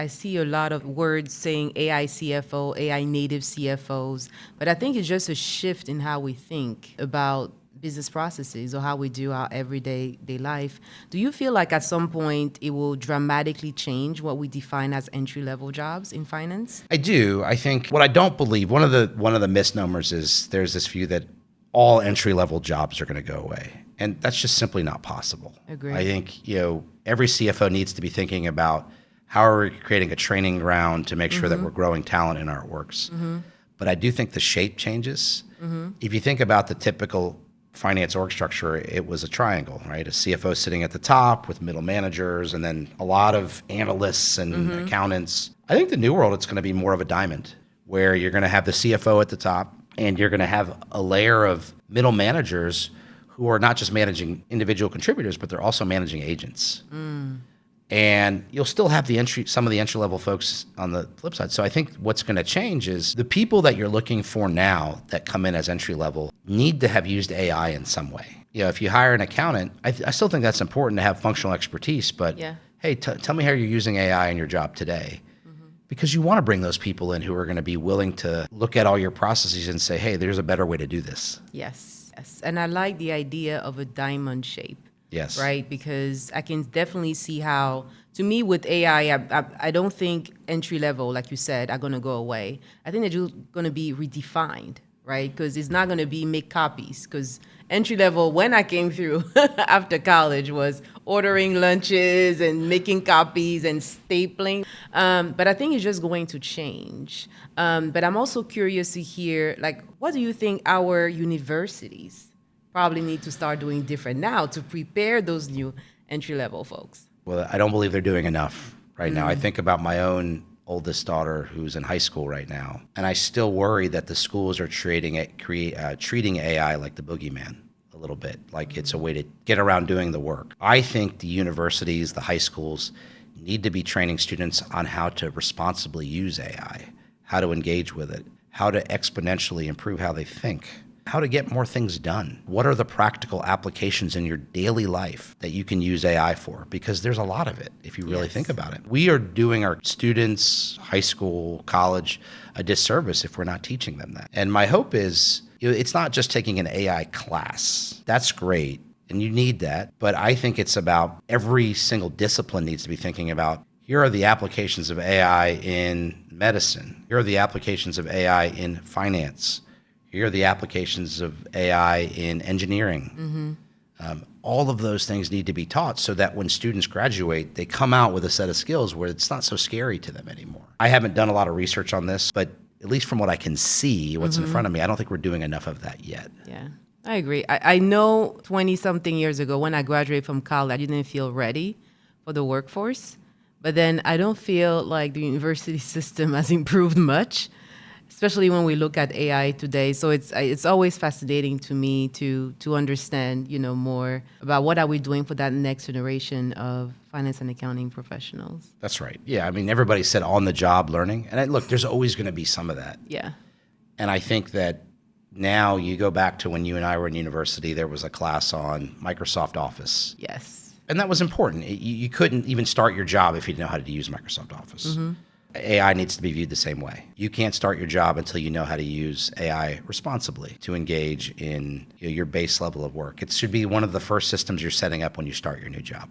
I see a lot of words saying AI CFO, AI native CFOs, but I think it's just a shift in how we think about business processes or how we do our everyday life. Do you feel like at some point it will dramatically change what we define as entry-level jobs in finance? I do. I think what I don't believe, one of the misnomers is there's this view that all entry-level jobs are going to go away. And that's just simply not possible. Agreed. I think, every CFO needs to be thinking about how are we creating a training ground to make sure that we're growing talent in our works. But I do think the shape changes. If you think about the typical finance org structure, it was a triangle, right? A CFO sitting at the top with middle managers and then a lot of analysts and accountants. I think the new world, it's going to be more of a diamond where you're going to have the CFO at the top and you're going to have a layer of middle managers who are not just managing individual contributors, but they're also managing agents. And you'll still have some of the entry-level folks on the flip side. So I think what's going to change is the people that you're looking for now that come in as entry-level need to have used AI in some way. If you hire an accountant, I still think that's important to have functional expertise, but hey, tell me how you're using AI in your job today. Because you want to bring those people in who are going to be willing to look at all your processes and say, hey, there's a better way to do this. Yes. And I like the idea of a diamond shape. Yes. Right? Because I can definitely see how, to me, with AI, I don't think entry level, like you said, are going to go away. I think they're just going to be redefined, right? Because it's not going to be make copies. Because entry level, when I came through after college, was ordering lunches and making copies and stapling. But I think it's just going to change. But I'm also curious to hear, what do you think our universities probably need to start doing different now to prepare those new entry-level folks? Well, I don't believe they're doing enough right now. I think about my own oldest daughter who's in high school right now, and I still worry that the schools are treating AI like the boogeyman a little bit, like it's a way to get around doing the work. I think the universities, the high schools, need to be training students on how to responsibly use AI, how to engage with it, how to exponentially improve how they think, how to get more things done. What are the practical applications in your daily life that you can use AI for? Because there's a lot of it if you really think about it. We are doing our students, high school, college, a disservice if we're not teaching them that. And my hope is, it's not just taking an AI class. That's great, and you need that. But I think it's about every single discipline needs to be thinking about, here are the applications of AI in medicine. Here are the applications of AI in finance. Here are the applications of AI in engineering. All of those things need to be taught so that when students graduate, they come out with a set of skills where it's not so scary to them anymore. I haven't done a lot of research on this, but at least from what I can see, what's in front of me, I don't think we're doing enough of that yet. Yeah, I agree. I know 20-something years ago when I graduated from college, I didn't feel ready for the workforce. But then I don't feel like the university system has improved much, especially when we look at AI today. So it's always fascinating to me to understand, more about what are we doing for that next generation of finance and accounting professionals. That's right. Yeah, I mean, everybody said on-the-job learning. And look, there's always going to be some of that. Yeah. And I think that now you go back to when you and I were in university, there was a class on Microsoft Office. Yes. And that was important. You couldn't even start your job if you didn't know how to use Microsoft Office. AI needs to be viewed the same way. You can't start your job until you know how to use AI responsibly to engage in your base level of work. It should be one of the first systems you're setting up when you start your new job.